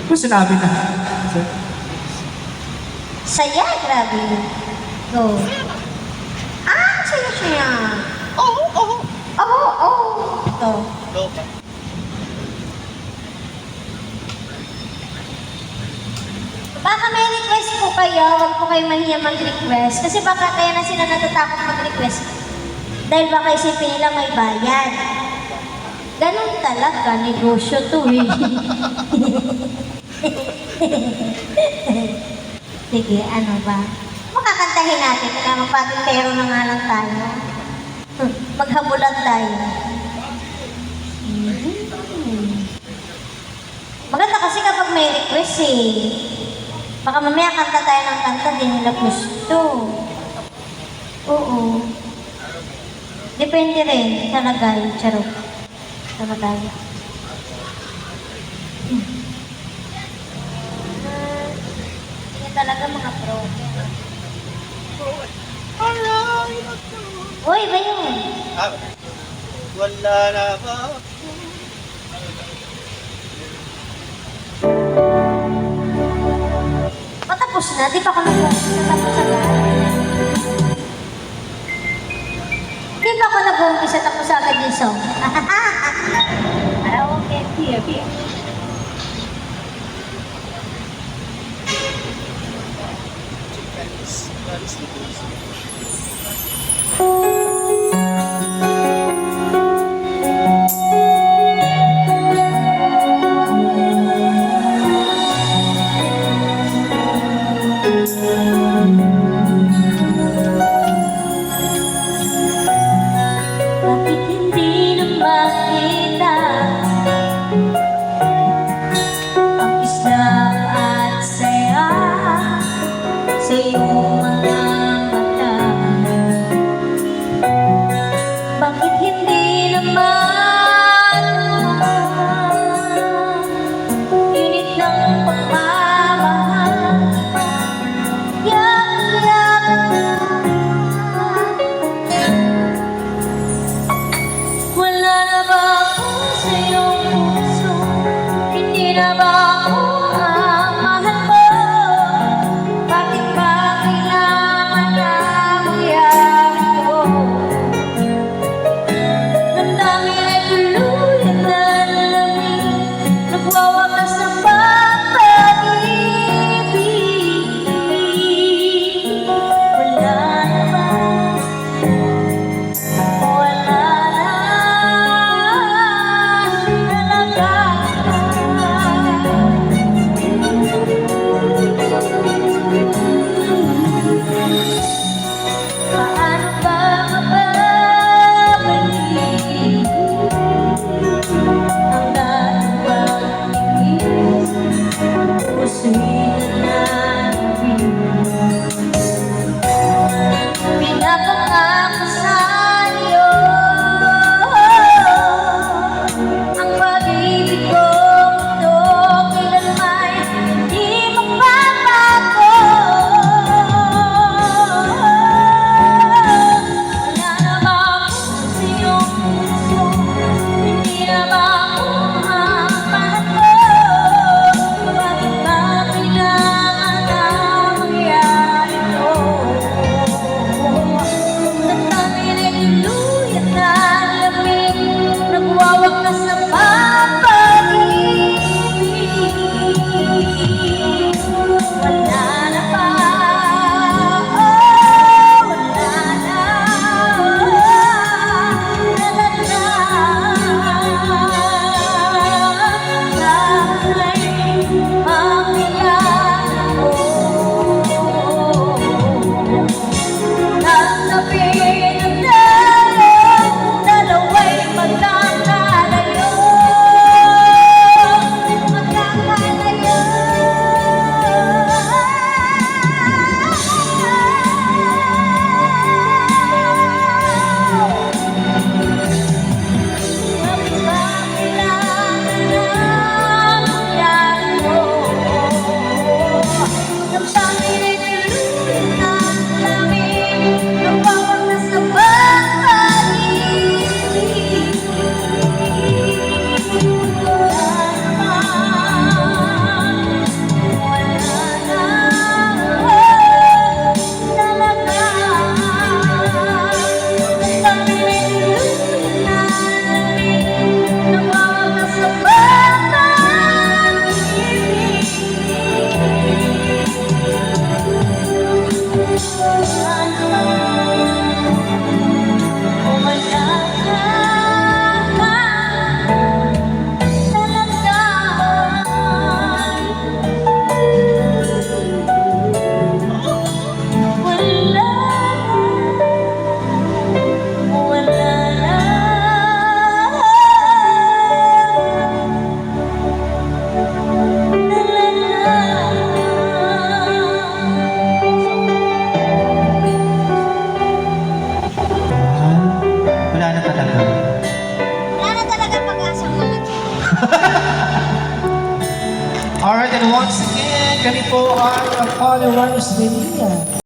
Kung sinabi na. Saya, grabe. Go. Ah, saya siya. Oo. Ito. Baka may request po kayo, huwag po kayo mahiya mag-request. Kasi baka kaya na sila natatakot mag-request. Dahil baka isipin nila may bayad. Ganun talaga, negosyo to eh. Sige, ano ba? Makakantahin natin, kaya magpatintero na nga lang tayo. Maghabulan tayo. Maganda kasi kapag may request eh. Baka mamaya kanta tayo ng kanta, di nila gusto. Oo. Depende rin sa lagay, charot. Sa lagay. Yan talaga mga pro. Uy, ba yun? Wala na ba? Matapos na, di pa ako natapos agad. Di ba ako nag-umpisa tapos agad yung song? Okay, here. Bakit hindi na makita ang islam at saya sa iyong mga mata? Bakit hindi naman init ng pagmamahal? Wala na ba ako sa iyong puso? Hindi na ba ako ang mahal mo? Bakit ba kailangan na mangyari ko? Damdamin ay tuluyan na lalamig, nagwawakas ng pag-ibig. Wala na ba? Wala na talaga. Paano ba mababalik ang dating pag-ibig? Alright, and once again, kami po ay ang followers ni Nia.